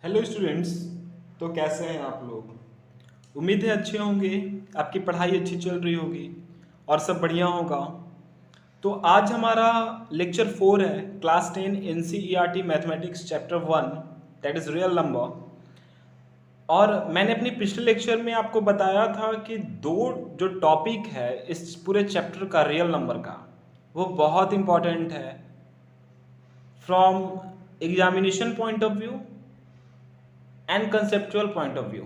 Hello students. तो कैसे हैं आप लोग? उम्मीद है अच्छे होंगे, आपकी पढ़ाई अच्छी चल रही होगी और सब बढ़िया होगा। तो आज हमारा लेक्चर 4 है, class 10 NCERT mathematics chapter 1, that is real number. और मैंने अपनी पिछले लेक्चर में आपको बताया था कि दो जो टॉपिक है इस पूरे चैप्टर का रियल नंबर का, वो बहुत इम्पॉर्टेंट है from examination point of view and conceptual point of view,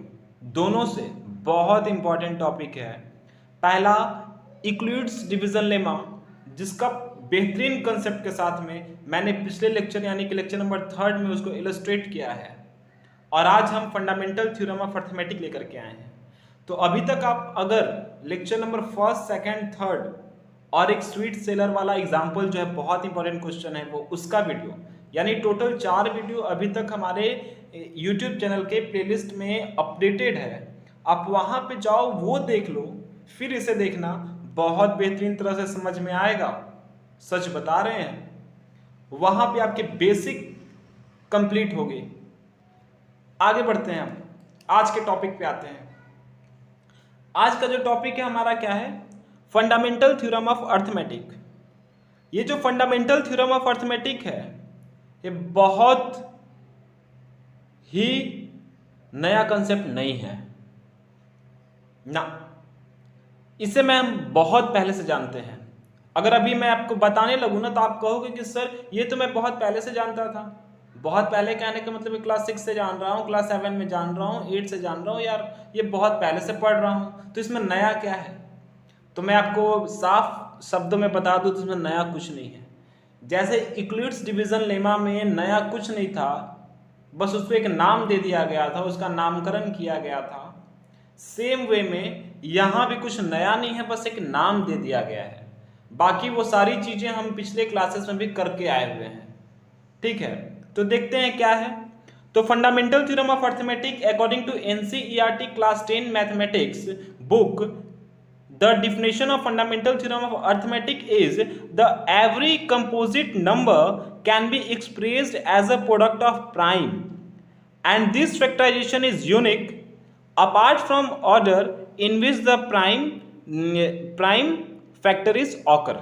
दोनों से बहुत इंपॉर्टेंट टॉपिक है। पहला इक्लुइड्स डिवीजन लेमा, जिसका बेहतरीन कंसेप्ट के साथ में मैंने पिछले लेक्चर यानी कि लेक्चर नंबर 3 में उसको इलस्ट्रेट किया है। और आज हम फंडामेंटल थ्योरम ऑफ अर्थमेटिक लेकर के आए हैं। तो अभी तक आप अगर lecture number 1st, 2nd, 3rd और एक स्वीट सेलर वाला एग्जाम्पल जो है बहुत इंपॉर्टेंट क्वेश्चन है वो उसका वीडियो, यानी टोटल 4 वीडियो अभी तक हमारे YouTube चैनल के प्लेलिस्ट में अपडेटेड है। आप वहां पे जाओ, वो देख लो, फिर इसे देखना, बहुत बेहतरीन तरह से समझ में आएगा। सच बता रहे हैं, वहां पे आपके बेसिक कंप्लीट हो गए। आगे बढ़ते हैं, हम आज के टॉपिक पे आते हैं। आज का जो टॉपिक है हमारा क्या है? Fundamental theorem of arithmetic. ये जो फंडामेंटल थ्योरम ऑफ अर्थमेटिक है ये बहुत ही नया कंसेप्ट नहीं है ना, इसे मैं हम बहुत पहले से जानते हैं। अगर अभी मैं आपको बताने लगूँ ना तो आप कहोगे कि सर ये तो मैं बहुत पहले से जानता था। बहुत पहले कहने का मतलब क्लास 6 से जान रहा हूँ, क्लास 7 में जान रहा हूँ, 8 से जान रहा हूँ, यार ये बहुत पहले से पढ़ रहा हूँ, तो इसमें नया क्या है? तो मैं आपको साफ शब्दों में बता दूँ तो इसमें नया कुछ नहीं है। जैसे इक्लिड्स डिवीजन लेमा में नया कुछ नहीं था, बस उसको एक नाम दे दिया गया था, उसका नामकरण किया गया था। सेम वे में यहाँ भी कुछ नया नहीं है, बस एक नाम दे दिया गया है। बाकी वो सारी चीजें हम पिछले क्लासेस में भी करके आए हुए हैं। ठीक है, तो देखते हैं क्या है। तो fundamental theorem of arithmetic according to NCERT class 10 mathematics book, the definition of fundamental theorem of arithmetic is the every composite number can be expressed as a product of prime, and this factorization is unique apart from order in which the prime factor is occur।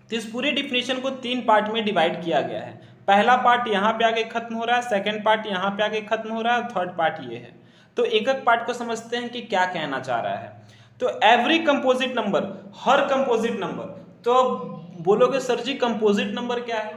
तो इस पूरे definition को 3 part में divide किया गया है। पहला part यहाँ पे आके खत्म हो रहा है, सेकंड पार्ट यहाँ पे आके खत्म हो रहा है, और थर्ड पार्ट ये है। तो एक एक पार्ट को समझते हैं कि क्या कहना चाह रहा है। तो एवरी कंपोजिट नंबर, हर कंपोजिट नंबर। तो बोलोगे सर जी कंपोजिट नंबर क्या है?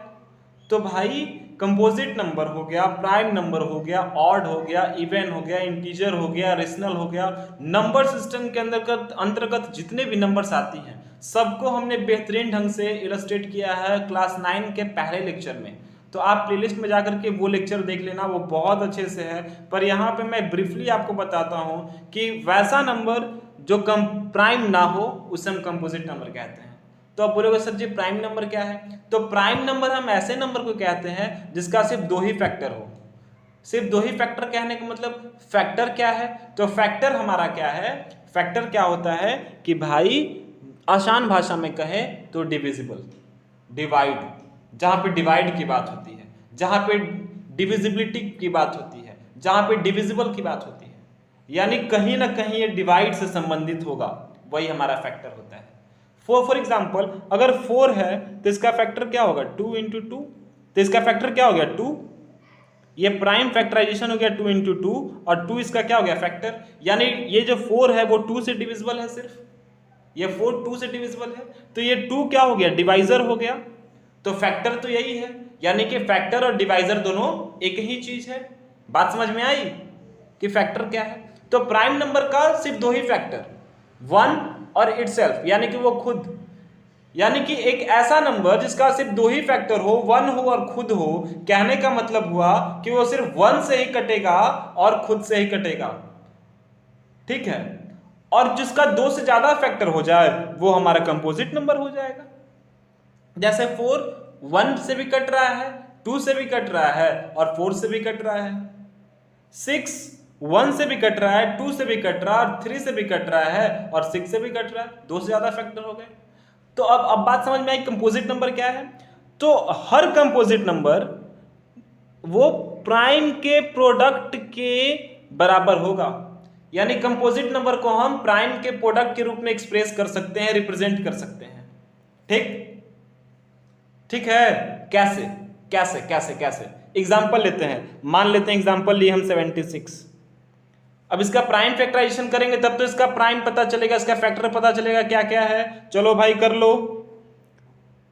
तो भाई कंपोजिट नंबर हो गया, प्राइम नंबर हो गया, ऑड हो गया, इवन हो गया, इंटीजर हो गया, रेशनल हो गया। नंबर सिस्टम के अंतर्गत जितने भी नंबर्स आती हैं सबको हमने बेहतरीन ढंग से इलस्ट्रेट किया है क्लास 9 के पहले लेक्चर में। तो आप प्लेलिस्ट में जाकर के वो लेक्चर देख लेना, वो बहुत अच्छे से है। पर यहाँ पे मैं ब्रीफली आपको बताता हूँ कि वैसा नंबर जो प्राइम ना हो उसे हम कंपोजिट नंबर कहते हैं। तो आप बोलोगे सर जी प्राइम नंबर क्या है? तो प्राइम नंबर हम ऐसे नंबर को कहते हैं जिसका सिर्फ 2 ही फैक्टर हो। सिर्फ 2 ही फैक्टर कहने का मतलब फैक्टर क्या है? तो फैक्टर हमारा क्या है? फैक्टर क्या होता है कि भाई आसान भाषा में कहे तो डिविजिबल, डिवाइड, जहां पे डिवाइड की बात होती है, जहां पे डिविजिबिलिटी की बात होती है, जहां पे डिविजिबल की बात होती है, यानी कहीं ना कहीं ये डिवाइड से संबंधित होगा, वही हमारा फैक्टर होता है। फॉर एग्जाम्पल अगर 4 है तो इसका फैक्टर क्या होगा? 2 इंटू 2। तो इसका फैक्टर क्या हो गया? 2। ये प्राइम फैक्टराइजेशन हो गया 2 इंटू 2, और 2 इसका क्या हो गया? फैक्टर। यानी ये जो 4 है वो 2 से डिविजिबल है, सिर्फ ये 4 2 से डिविजिबल है, तो ये 2 क्या हो गया? डिवाइजर हो गया। तो फैक्टर तो यही है, यानी कि फैक्टर और डिवाइजर दोनों एक ही चीज है। बात समझ में आई कि फैक्टर क्या है? तो प्राइम नंबर का सिर्फ 2 ही फैक्टर, 1 और इटसेल्फ, यानी कि वो खुद, यानी कि एक ऐसा नंबर जिसका सिर्फ 2 ही फैक्टर हो, 1 हो और खुद हो। कहने का मतलब हुआ कि वो सिर्फ 1 से ही कटेगा और खुद से ही कटेगा। ठीक है, और जिसका 2 से ज्यादा फैक्टर हो जाए वो हमारा कंपोजिट नंबर हो जाएगा। जैसे 4 1 से भी कट रहा है, 2 से भी कट रहा है और 4 से भी कट रहा है। 6 1 से भी कट रहा है, 2 से भी कट रहा है और 3 से भी कट रहा है और 6 से भी कट रहा है। 2 से ज्यादा फैक्टर हो गए। तो अब बात समझ में आई कंपोजिट नंबर क्या है। तो हर कंपोजिट नंबर वो प्राइम के प्रोडक्ट के बराबर होगा। यानी कंपोजिट नंबर को हम प्राइम के प्रोडक्ट के रूप में एक्सप्रेस कर सकते हैं, रिप्रेजेंट कर सकते हैं। ठीक है। कैसे कैसे कैसे कैसे एग्जाम्पल लेते हैं। मान लेते हैं एग्जाम्पल लिए हम 76। अब इसका प्राइम फैक्टराइजेशन करेंगे तब तो इसका प्राइम पता चलेगा, इसका फैक्टर पता चलेगा क्या क्या है। चलो भाई कर लो।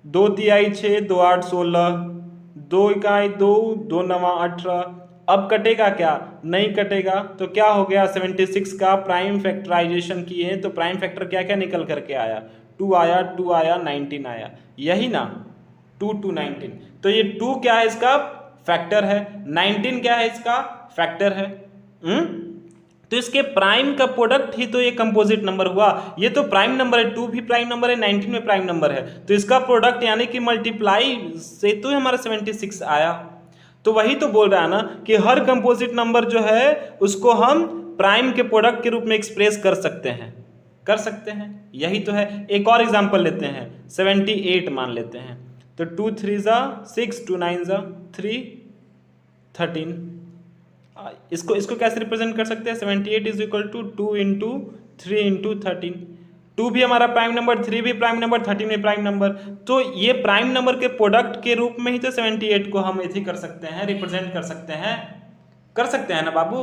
2 तिहाई 6, 2 8 16, 2 इकाई 2, 2 9 18। अब कटेगा क्या? नहीं कटेगा। तो क्या हो गया? 76 का प्राइम फैक्टराइजेशन किए तो प्राइम फैक्टर क्या क्या निकल करके आया? 2 आया, 2 आया, 19 आया, यही ना। 2 2 19। तो ये 2 क्या है? इसका फैक्टर है। 19 क्या है? इसका फैक्टर है। तो इसके प्राइम का प्रोडक्ट ही तो ये कंपोजिट नंबर हुआ। ये तो प्राइम नंबर है, 2 भी प्राइम नंबर है, 19 में प्राइम नंबर है। तो इसका प्रोडक्ट यानी कि मल्टीप्लाई से तो हमारा 76 आया। तो वही तो बोल रहा है ना कि हर कंपोजिट नंबर जो है उसको हम प्राइम के प्रोडक्ट के रूप में एक्सप्रेस कर सकते हैं, कर सकते हैं। यही तो है। एक और एग्जांपल लेते हैं। 78 मान लेते हैं। तो 2 3 6, 2 9 3, 13। इसको कैसे रिप्रेजेंट कर सकते हैं? 78 is equal to 2 into 3 into 13। 2 भी हमारा प्राइम नंबर, 3 भी प्राइम नंबर, 13 भी प्राइम नंबर। तो ये प्राइम नंबर के प्रोडक्ट के रूप में ही तो 78 को हम ऐसे कर सकते हैं, रिप्रेजेंट कर सकते हैं। कर सकते हैं ना बाबू?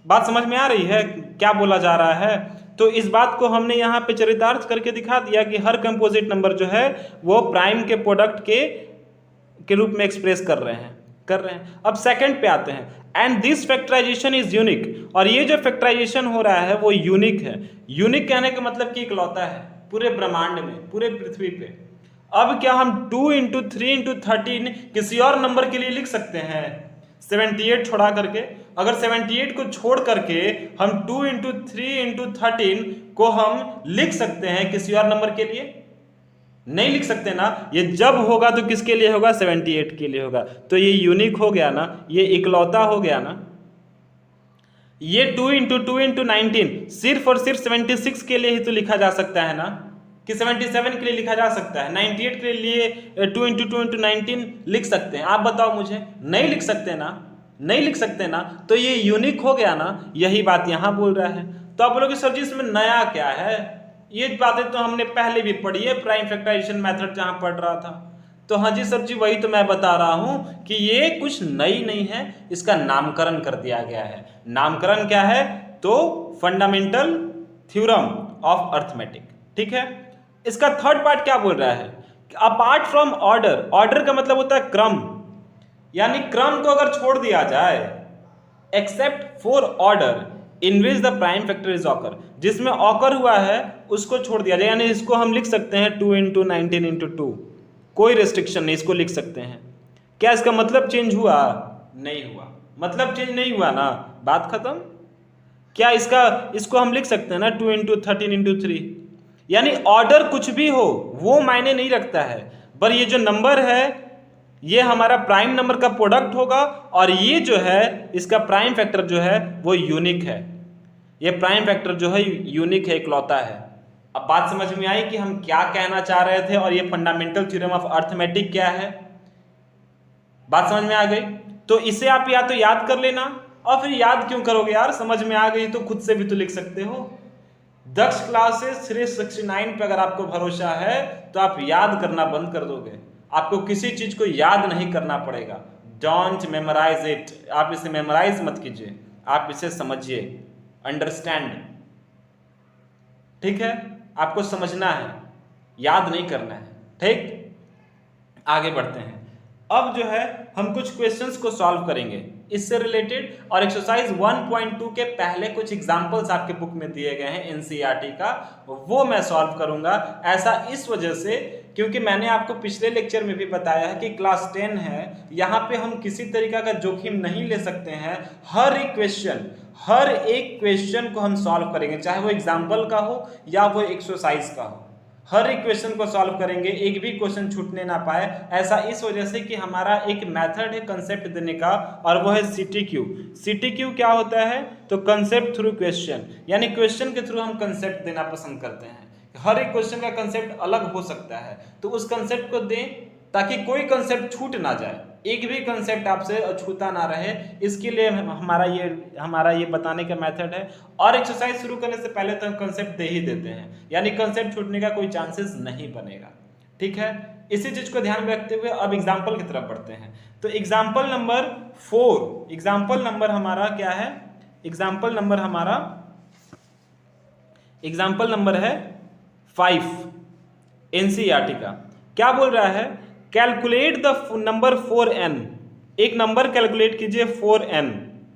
बात समझ में आ रही है क्या बोला जा रहा है? तो इस बात को हमने यहाँ पे चरितार्थ करके दिखा दिया कि हर कंपोजिट नंबर जो है वो प्राइम के प्रोडक्ट के रूप में एक्सप्रेस कर रहे हैं। अब सेकंड पे आते हैं। And this factorisation is unique. और ये जो फैक्टराइजेशन हो रहा है वो यूनिक है। यूनिक कहने का मतलब कि इकलौता है पूरे ब्रह्मांड में, पूरे पृथ्वी पे। अब क्या हम 2 इंटू 3 इंटू 13 किसी और नंबर के लिए लिख सकते हैं? 78 छोड़ा करके, अगर 78 को छोड़ करके हम 2 इंटू 3 इंटू 13 को हम लिख सकते हैं किसी और नंबर के लिए? नहीं लिख सकते ना। ये जब होगा तो किसके लिए होगा? 78 के लिए होगा। तो ये यूनिक हो गया ना, ये इकलौता हो गया ना। ये 2 इंटू 2 इंटू 19 सिर्फ और सिर्फ 76 के लिए ही तो लिखा जा सकता है ना, कि 77 के लिए लिखा जा सकता है। 98 के लिए 2 इंटू 2 इंटू 19 लिख सकते हैं? आप बताओ मुझे। नहीं लिख सकते ना, नहीं लिख सकते ना। तो ये यूनिक हो गया ना, यही बात यहाँ बोल रहा है। तो आप बोलोगे सर जी इसमें नया क्या है? ये बातें तो हमने पहले भी पढ़ी है, प्राइम फैक्टराइजेशन मेथड जहां पढ़ रहा था। तो हाँ जी सर जी, वही तो मैं बता रहा हूं कि ये कुछ नई नहीं है, इसका नामकरण कर दिया गया है। नामकरण क्या है? तो फंडामेंटल थ्योरम ऑफ अर्थमेटिक। ठीक है। इसका थर्ड पार्ट क्या बोल रहा है? Apart from order. ऑर्डर का मतलब होता है क्रम, यानी क्रम को अगर छोड़ दिया जाए, except for order in which the prime factor is occur, जिसमें ऑकर हुआ है उसको छोड़ दिया जाए। यानी इसको हम लिख सकते हैं 2 इंटू 19 इंटू 2, कोई रेस्ट्रिक्शन नहीं, इसको लिख सकते हैं। क्या इसका मतलब चेंज हुआ? नहीं हुआ। मतलब चेंज नहीं हुआ ना, बात खत्म। क्या इसको हम लिख सकते हैं ना 2 इंटू 13 इंटू 3। यानी ऑर्डर कुछ भी हो वो मायने नहीं रखता है, पर ये जो नंबर है ये हमारा प्राइम नंबर का प्रोडक्ट होगा, और ये जो है इसका प्राइम फैक्टर जो है वो यूनिक है। ये प्राइम फैक्टर जो है यूनिक है, इकलौता है। अब बात समझ में आई कि हम क्या कहना चाह रहे थे और ये फंडामेंटल थ्योरम ऑफ अर्थमेटिक क्या है? बात समझ में आ गई? तो इसे आप या तो याद कर लेना, और फिर याद क्यों करोगे यार, समझ में आ गई तो खुद से भी तो लिख सकते हो। दक्ष क्लासेस 369 पे अगर आपको भरोसा है तो आप याद करना बंद कर दोगे। आपको किसी चीज को याद नहीं करना पड़ेगा। Don't memorise it. आप इसे मेमोराइज मत कीजिए, आप इसे समझिए, अंडरस्टैंड। ठीक है। आपको समझना है, याद नहीं करना है। ठीक, आगे बढ़ते हैं। अब जो है हम कुछ क्वेश्चंस को सॉल्व करेंगे इससे रिलेटेड, और एक्सरसाइज 1.2 के पहले कुछ एग्जांपल्स आपके बुक में दिए गए हैं एनसीईआरटी का, वो मैं सॉल्व करूंगा। ऐसा इस वजह से क्योंकि मैंने आपको पिछले लेक्चर में भी बताया है कि क्लास 10 है, यहाँ पे हम किसी तरीका का जोखिम नहीं ले सकते हैं। हर एक क्वेश्चन को हम सॉल्व करेंगे, चाहे वो एग्जाम्पल का हो या वो एक्सरसाइज का हो। हर एक क्वेश्चन को सॉल्व करेंगे, एक भी क्वेश्चन छूटने ना पाए। ऐसा इस वजह से कि हमारा एक मेथड है कंसेप्ट देने का, और वो है सीटीक्यू। सीटीक्यू क्या होता है? तो कंसेप्ट थ्रू क्वेश्चन, यानी क्वेश्चन के थ्रू हम कंसेप्ट देना पसंद करते हैं। हर एक क्वेश्चन का कंसेप्ट अलग हो सकता है, तो उस कंसेप्ट को दें ताकि कोई कंसेप्ट छूट ना जाए। एक भी कंसेप्ट आपसे अछूता ना रहे, इसके लिए हमारा ये बताने का मेथड है। और एक्सरसाइज शुरू करने से पहले तो हम कंसेप्ट दे ही देते हैं, यानी कंसेप्ट छूटने का कोई चांसेस नहीं बनेगा। ठीक है, इसी चीज को ध्यान में रखते हुए अब एग्जाम्पल की तरफ बढ़ते हैं। तो एग्जाम्पल नंबर 4, एग्जाम्पल नंबर हमारा क्या है, एग्जाम्पल नंबर है 5 एनसीईआरटी का। क्या बोल रहा है, कैलकुलेट द नंबर 4n। एक नंबर कैलकुलेट कीजिए 4n।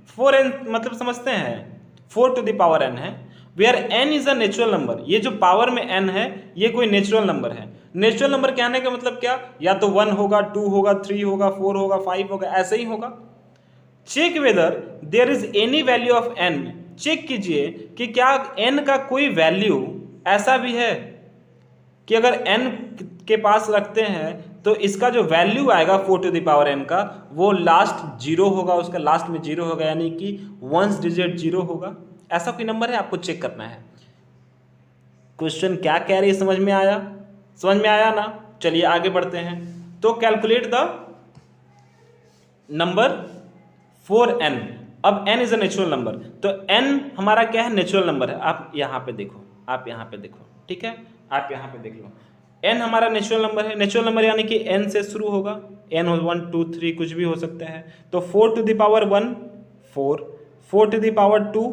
4n मतलब समझते हैं 4 to the power n है, where n is a natural number. ये जो पावर में n है ये कोई नेचुरल नंबर है। नेचुरल नंबर कहने का मतलब क्या, या तो 1 होगा, 2 होगा, 3 होगा, 4 होगा, 5 होगा, ऐसे ही होगा। Check whether there is any value of n। Check कीजिए कि क्या n का कोई वैल्यू ऐसा भी है कि अगर n के पास रखते हैं तो इसका जो वैल्यू आएगा 4 to the power n का, वो लास्ट जीरो होगा, उसका लास्ट में जीरो होगा, यानी कि वंस डिजिट जीरो होगा। ऐसा कोई नंबर है, आपको चेक करना है। क्वेश्चन क्या कह रही है, समझ में आया ना? चलिए आगे बढ़ते हैं। तो कैलकुलेट द नंबर 4n। अब n is a natural number, तो n हमारा क्या है, नेचुरल नंबर है। आप यहाँ पे देखो, ठीक है, आप यहाँ पे देख लो, n हमारा नेचुरल नंबर है। नेचुरल नंबर यानी कि n से शुरू होगा, n 1 2 3 कुछ भी हो सकता है। तो 4 to the power 1 4, 4 to the power 2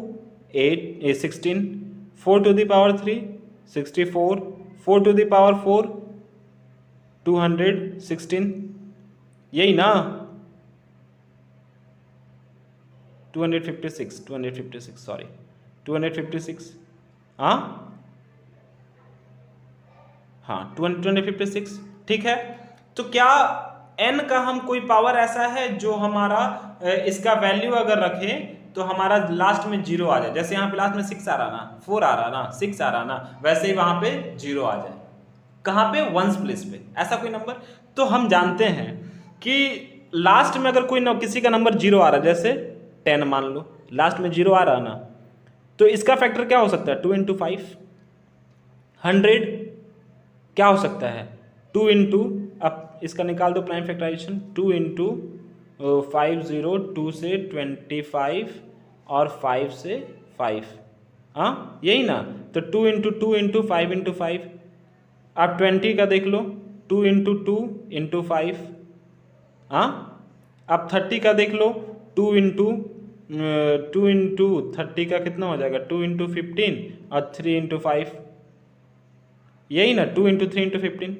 8 16, 4 to the power 3 64, 4 to the power 4 216, यही ना, 256 सॉरी 256, हाँ 256, ठीक है। तो क्या n का हम कोई पावर ऐसा है जो हमारा इसका वैल्यू अगर रखें तो हमारा लास्ट में जीरो आ जाए। जैसे यहाँ पे लास्ट में 6 आ रहा ना, 4 आ रहा ना, 6 आ रहा ना, वैसे ही वहां पे जीरो आ जाए। कहाँ पे, वंस प्लेस पे, ऐसा कोई नंबर। तो हम जानते हैं कि लास्ट में अगर कोई किसी का नंबर जीरो आ रहा है, जैसे 10 मान लो, लास्ट में जीरो आ रहा ना, तो इसका फैक्टर क्या हो सकता है, 2 into 5 100 क्या हो सकता है, 2 into, अब इसका निकाल दो प्राइम फैक्टराइजेशन, 2 into 5 0, 2 से 25 और 5 से 5, हाँ यही ना। तो 2 into 2 into 5 into 5, आप 20 का देख लो, 2 into 2 into 5, हाँ। आप 30 का देख लो, 2 into 30 का कितना हो जाएगा, 2 into 15 और 3 into 5, यही ना, 2 into 3 into 15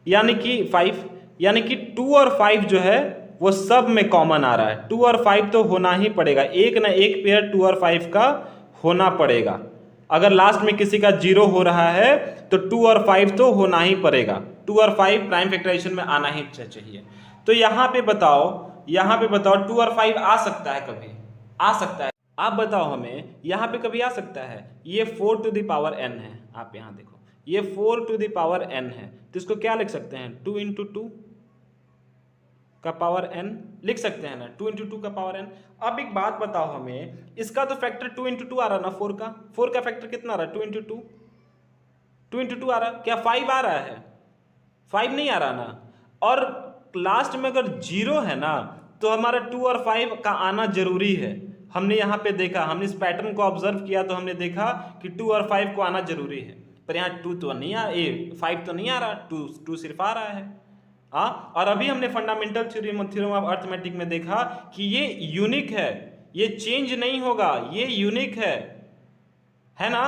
यानी कि 5, यानी कि 2 और 5 जो है वो सब में कॉमन आ रहा है। 2 और 5 तो होना ही पड़ेगा, एक ना एक पेयर 2 और 5 का होना पड़ेगा। अगर लास्ट में किसी का जीरो हो रहा है तो 2 और 5 तो होना ही पड़ेगा, 2 और 5 प्राइम फैक्टराइजेशन में आना ही चाहिए। तो यहाँ पे बताओ 2 और 5 आ सकता है, कभी आ सकता है, आप बताओ हमें, यहाँ पे कभी आ सकता है। ये 4 to the power n है, आप यहाँ देखो, ये 4 to the power n है, तो इसको क्या लिख सकते हैं, 2 into 2 का पावर n लिख सकते हैं ना, 2 into 2 का पावर n। अब एक बात बताओ हमें, इसका तो फैक्टर 2 into 2 आ रहा ना, 4 का फैक्टर कितना आ रहा है, 2 into 2 आ रहा है। क्या 5 आ रहा है, 5 नहीं आ रहा ना। और लास्ट में अगर जीरो है ना तो हमारा 2 और 5 का आना जरूरी है। हमने यहाँ पे देखा, हमने इस पैटर्न को ऑब्जर्व किया तो हमने देखा कि 2 और 5 को आना जरूरी है, पर यहाँ 2 तो नहीं आ, 5 तो नहीं आ रहा, 2 सिर्फ आ रहा है। और अभी हमने फंडामेंटल थ्योरम ऑफ अर्थमेटिक में देखा कि ये यूनिक है, ये चेंज नहीं होगा, ये यूनिक है ना,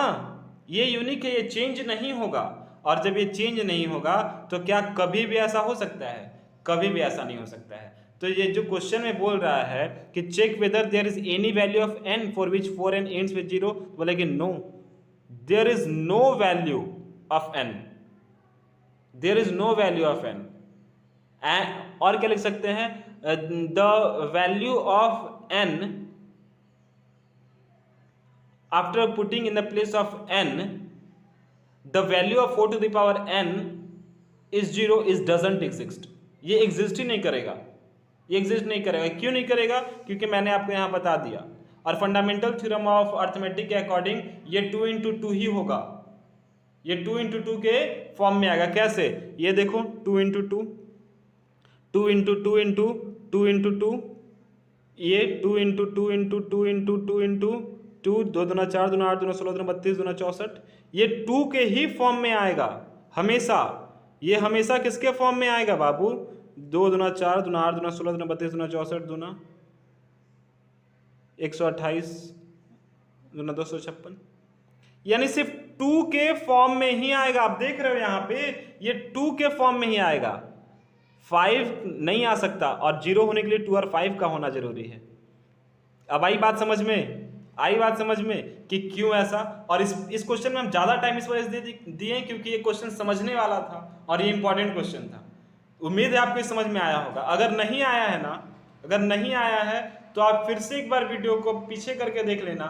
ये यूनिक है, ये चेंज नहीं होगा। और जब ये चेंज नहीं होगा तो क्या कभी भी ऐसा हो सकता है, कभी भी ऐसा नहीं हो सकता है। तो ये जो क्वेश्चन में बोल रहा है कि check whether there is any value of n for which 4n ends with 0, बोलेगे no, there is no value of n, there is no value of n। और क्या लिख सकते हैं, the value of n after putting in the place of n, the value of 4 to the power n is 0 is doesn't exist. ये exist ही नहीं करेगा, ये एग्जिस्ट नहीं करेगा। क्यों नहीं करेगा, क्योंकि मैंने आपको यहां बता दिया। और फंडामेंटल थ्योरम ऑफ अर्थमेटिक के अकॉर्डिंग ये 2 into 2 ही होगा, ये 2 into 2 के फॉर्म में आएगा। कैसे, ये देखो 2 into 2, 2 into 2 into 2 इंटू 2, ये 2 इंटू 2 इंटू 2 इंटू 2 इंटू 2, 2 दूना 4 दूना 8 दूना 16 दूना 32 दूना 64, ये 2 के ही फॉर्म में आएगा हमेशा। ये हमेशा किसके फॉर्म में आएगा बाबू? 2 दूना 4 दूना 8 दूना 16 दूना 32 दूना 64 दूना 128 दूना 256, यानी सिर्फ 2 के फॉर्म में ही आएगा। आप देख रहे हो यहाँ पे ये 2 के फॉर्म में ही आएगा, 5 नहीं आ सकता, और 0 होने के लिए 2 और 5 का होना जरूरी है। अब आई बात समझ में? आई बात समझ में कि क्यों ऐसा? और इस क्वेश्चन में हम ज़्यादा टाइम इस वजह से दिए क्योंकि ये क्वेश्चन समझने वाला था और ये इंपॉर्टेंट क्वेश्चन था। उम्मीद है आपको समझ में आया होगा। अगर नहीं आया है ना, अगर नहीं आया है तो आप फिर से एक बार वीडियो को पीछे करके देख लेना,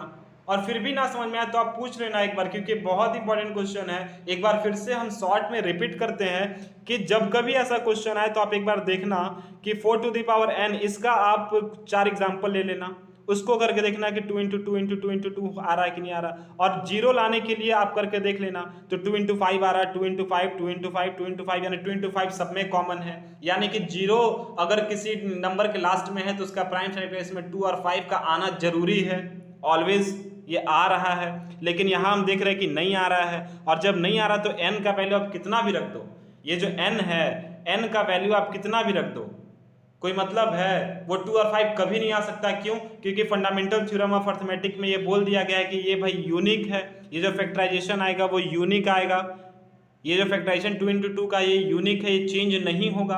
और फिर भी ना समझ में आया तो आप पूछ लेना एक बार, क्योंकि बहुत इंपॉर्टेंट क्वेश्चन है। एक बार फिर से हम शॉर्ट में रिपीट करते हैं कि जब कभी ऐसा क्वेश्चन आए तो आप एक बार देखना कि 4 टू द पावर n, इसका आप 4 एग्जाम्पल ले लेना, उसको करके देखना कि 2 इंटू 2 इंटू 2 इंटू 2 आ रहा है कि नहीं आ रहा, और 0 लाने के लिए आप करके देख लेना तो 2 इंटू 5 आ रहा है, 2 इंटू 5 2 इंटू 5 2 इंटू 5, यानी 2 इंटू 5 सब में कॉमन है, यानी कि 0 अगर किसी नंबर के लास्ट में है तो उसका प्राइम फैक्टर में 2 और 5 का आना जरूरी है, ऑलवेज ये आ रहा है। लेकिन यहाँ हम देख रहे हैं कि नहीं आ रहा है, और जब नहीं आ रहा तो n का वैल्यू आप कितना भी रख दो, ये जो n है n का वैल्यू आप कितना भी रख दो, कोई मतलब है? वो 2 और 5 कभी नहीं आ सकता। क्यों? क्योंकि फंडामेंटल थ्योरम ऑफ अर्थमेटिक में ये बोल दिया गया है कि ये भाई यूनिक है, ये जो फैक्टराइजेशन आएगा वो यूनिक आएगा, ये जो फैक्टराइजेशन 2 इंटू 2 का ये यूनिक है, ये चेंज नहीं होगा।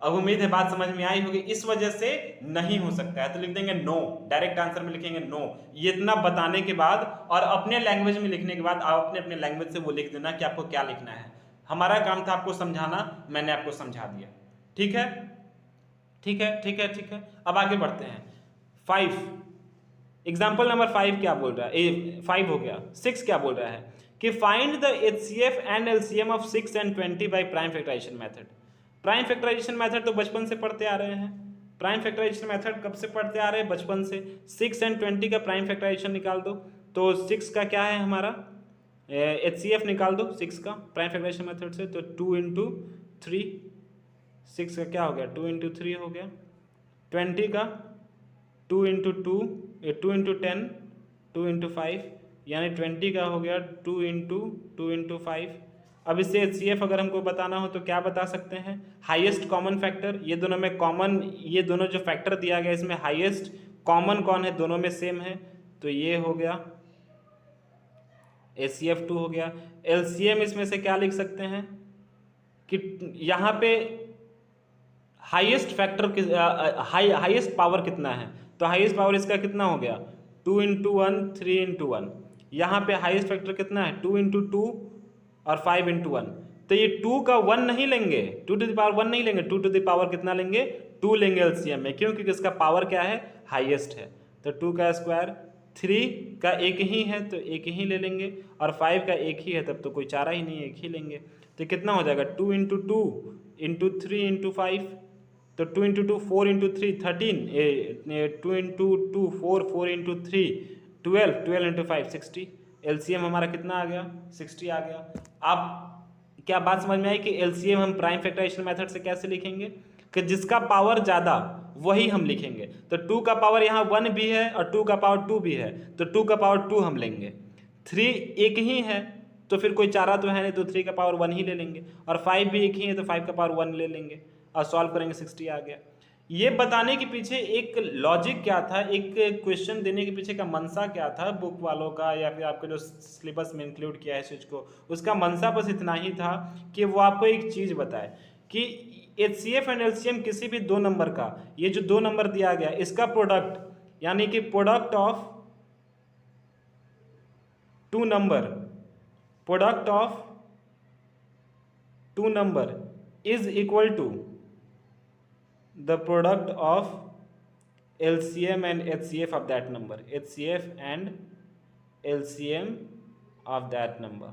अब उम्मीद है बात समझ में आई होगी, इस वजह से नहीं हो सकता है, तो लिख देंगे नो, डायरेक्ट आंसर में लिखेंगे नो। ये इतना बताने के बाद और अपने लैंग्वेज में लिखने के बाद आप अपने अपने लैंग्वेज से वो लिख देना कि आपको क्या लिखना है। हमारा काम था आपको समझाना, मैंने आपको समझा दिया। ठीक है, ठीक है, ठीक है, ठीक है। अब आगे बढ़ते हैं। 5 एग्जाम्पल नंबर 5 क्या बोल रहा है? 5 हो गया। 6 क्या बोल रहा है कि find the HCF and LCM of 6 and 20 by prime factorisation method. Prime factorisation method तो बचपन से पढ़ते आ रहे हैं। प्राइम फैक्टराइजेशन मेथड कब से पढ़ते आ रहे हैं? बचपन से। 6 and 20 का प्राइम फैक्टराइजेशन निकाल दो, तो 6 का क्या है हमारा? HCF निकाल दो 6 का प्राइम फैक्टराइजेशन मेथड से, तो 2 इंटू 3, 6 का क्या हो गया? 2 इंटू 3 हो गया। 20 का 2 इंटू 2, 2 इंटू 10, 2 इंटू 5, यानी 20 का हो गया 2 इंटू 2 इंटू 5। अब इससे HCF अगर हमको बताना हो तो क्या बता सकते हैं? हाईएस्ट कॉमन फैक्टर, ये दोनों में कॉमन, ये दोनों जो फैक्टर दिया गया इसमें हाईएस्ट कॉमन कौन है? दोनों में सेम है, तो ये हो गया HCF 2 हो गया। LCM इसमें से क्या लिख सकते हैं कि यहाँ पे हाईएस्ट फैक्टर हाईएस्ट पावर कितना है? तो हाईएस्ट पावर इसका कितना हो गया? 2 इंटू 1, 3 इंटू 1। यहाँ पे हाईएस्ट फैक्टर कितना है? 2 इंटू 2 और 5 इंटू 1। तो ये 2 का 1 नहीं लेंगे, 2 टू द पावर 1 नहीं लेंगे, 2 टू द पावर कितना लेंगे? 2 लेंगे LCM में। क्यों? क्योंकि इसका पावर क्या है? हाईएस्ट है। तो 2 का स्क्वायर, 3 का एक ही है तो एक ही ले लेंगे, और 5 का एक ही है तब तो कोई चारा ही नहीं है, एक ही लेंगे। तो कितना हो जाएगा? 2 इंटू 2 इंटू 3 इंटू 5, तो 2 into 2 4 into 3 13, 2 into 2 4, 4 into 3 12, 12 into 5 60। LCM हमारा कितना आ गया? 60 आ गया। अब क्या बात समझ में आई कि LCM हम प्राइम फैक्टराइजेशन मेथड से कैसे लिखेंगे? कि जिसका पावर ज़्यादा वही हम लिखेंगे। तो 2 का पावर यहाँ 1 भी है और 2 का पावर 2 भी है, तो 2 का पावर 2 हम लेंगे। 3 एक ही है तो फिर कोई चारा तो है नहीं, तो 3 का पावर 1 ही ले लेंगे, और 5 भी एक ही है तो 5 का पावर 1 ले लेंगे, और सॉल्व करेंगे 60 आ गया। ये बताने के पीछे एक लॉजिक क्या था, एक क्वेश्चन देने के पीछे का मनसा क्या था बुक वालों का, या फिर आपके जो सिलेबस में इंक्लूड किया है इस चीज़ को, उसका मनसा बस इतना ही था कि वो आपको एक चीज़ बताए कि HCF एंड LCM किसी भी 2 नंबर का, ये जो 2 नंबर दिया गया इसका प्रोडक्ट, यानी कि product of 2 number, product of 2 number is equal to the product of LCM and HCF of that number, HCF and LCM of that number।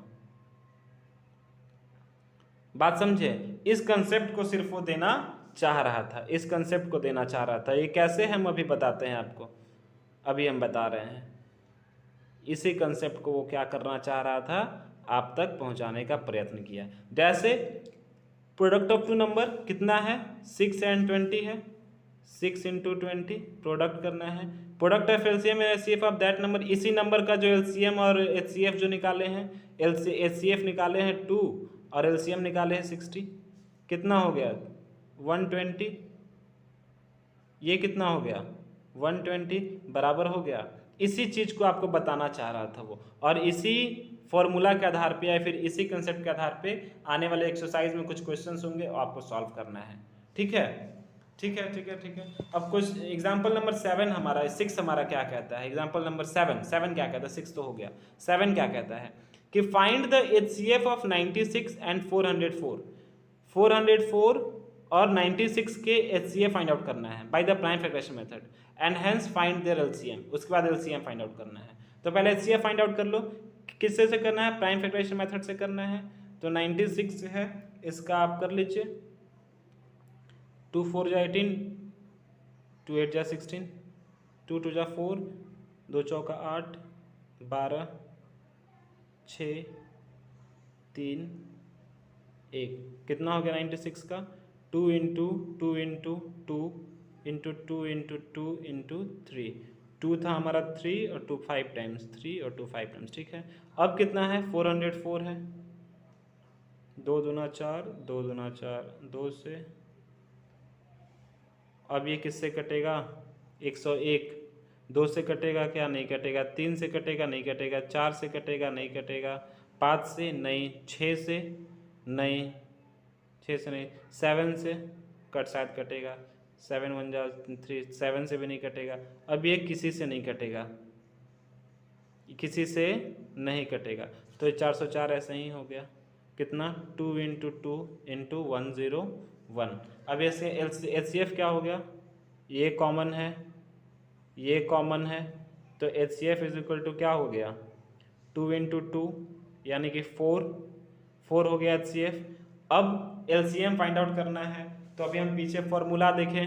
बात समझे? इस कंसेप्ट को सिर्फ वो देना चाह रहा था, इस कंसेप्ट को देना चाह रहा था। ये कैसे हम अभी बताते हैं आपको, अभी हम बता रहे हैं। इसी कंसेप्ट को वो क्या करना चाह रहा था, आप तक पहुंचाने का प्रयत्न किया। जैसे प्रोडक्ट ऑफ टू नंबर कितना है 6 एंड 20 है, 6 इंटू 20 प्रोडक्ट करना है। Product of LCM and HCF of that number, इसी नंबर का जो एलसीएम और एचसीएफ जो निकाले हैं, एचसीएफ निकाले हैं 2 और एलसीएम निकाले हैं 60, कितना हो गया 120, ये कितना हो गया 120 बराबर हो गया। इसी चीज़ को आपको बताना चाह रहा था वो, और इसी फॉर्मूला के आधार पे या फिर इसी कंसेप्ट के आधार पे आने वाले एक्सरसाइज में कुछ क्वेश्चंस होंगे और आपको सॉल्व करना है। ठीक है, ठीक है, ठीक है, ठीक है। अब कुछ एग्जाम्पल नंबर 7 हमारा, 6 हमारा क्या कहता है, एग्जाम्पल नंबर 7 क्या कहता है, 6 तो हो गया, 7 क्या कहता है कि find the HCF of 96 and 404, 404 और 96 के एचसीएफ फाइंड आउट करना है by the prime factorisation method and hence find their LCM, उसके बाद एलसीएम फाइंड आउट करना है। तो पहले एचसीएफ फाइंड आउट कर लो, किससे से करना है, प्राइम फैक्टराइजेशन मेथड से करना है। तो 96 है, इसका आप कर लीजिए 2 4 जा 18, 2 8 जा 16, 2 2 जा 4, 2 चौका 8, 12, 6 3 1, कितना हो गया 96 का 2 into 2 into 2 into 2 into 2 into 3, 2 था हमारा 3 और 2 5 टाइम्स, 3 और 2 5 टाइम्स। ठीक है, अब कितना है 404 है, 2 दूना 4, 2 दूना 4, 2 से, अब ये किससे कटेगा 101, 2 से कटेगा क्या, नहीं कटेगा, 3 से कटेगा, नहीं कटेगा, 4 से कटेगा, नहीं कटेगा, 5 से नहीं, 6 से नहीं, 6 से नहीं, 7 से कट शायद कटेगा, 7 1 जा 3, 7 से भी नहीं कटेगा। अब ये किसी से नहीं कटेगा, किसी से नहीं कटेगा, तो ये 404 ऐसे ही हो गया, कितना 2 इंटू 2 इंटू 101। अब ऐसे एचसीएफ क्या हो गया, ये कॉमन है, ये कॉमन है, तो एचसीएफ इज इक्वल टू क्या हो गया 2 इंटू 2 यानी कि 4 हो गया एचसीएफ। अब एलसीएम फाइंड आउट करना है, तो अभी हम पीछे फॉर्मूला देखें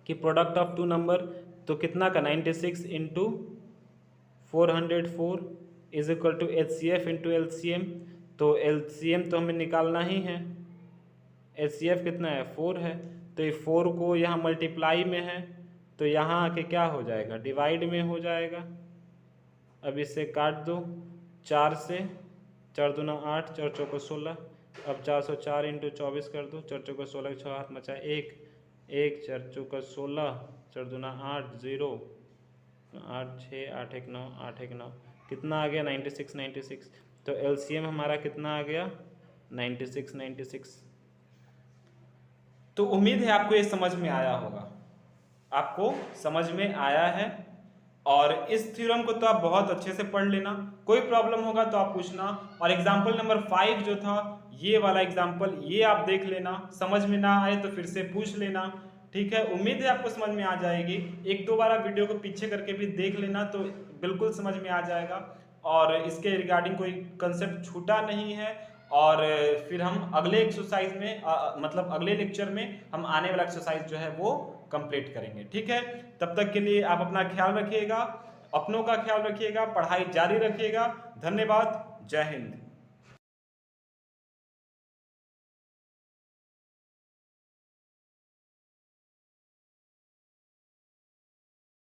कि प्रोडक्ट ऑफ टू नंबर, तो कितना का 96 into 404 is equal to HCF into LCM. तो एलसीएम तो हमें निकालना ही है, एचसीएफ कितना है 4 है, तो ये 4 को यहाँ मल्टीप्लाई में है, तो यहाँ आके क्या हो जाएगा डिवाइड में हो जाएगा। अब इससे काट दो, 4 से 4 दूना 8, 4 चौको 16, अब 404 इंटू 24 कर दो, 4 चौको 16 6 हाथ मचा 1, 4 चौका 16, 4 दूना 8 0, 8 6 8 1 9, 8 1 9, कितना आ गया 96। तो एलसीएम हमारा कितना आ गया 96। तो उम्मीद है आपको ये समझ में आया होगा, आपको समझ में आया है, और इस थ्योरम को तो आप बहुत अच्छे से पढ़ लेना, कोई प्रॉब्लम होगा तो आप पूछना। और एग्जाम्पल नंबर 5 जो था ये वाला एग्जाम्पल, ये आप देख लेना, समझ में ना आए तो फिर से पूछ लेना। ठीक है, उम्मीद है आपको समझ में आ जाएगी, 1-2 बार आप वीडियो को पीछे करके भी देख लेना तो बिल्कुल समझ में आ जाएगा, और इसके रिगार्डिंग कोई कंसेप्ट छूटा नहीं है। और फिर हम अगले एक्सरसाइज में मतलब अगले लेक्चर में हम आने वाला एक्सरसाइज जो है वो कंप्लीट करेंगे। ठीक है, तब तक के लिए आप अपना ख्याल रखिएगा, अपनों का ख्याल रखिएगा, पढ़ाई जारी रखिएगा। धन्यवाद, जय हिंद।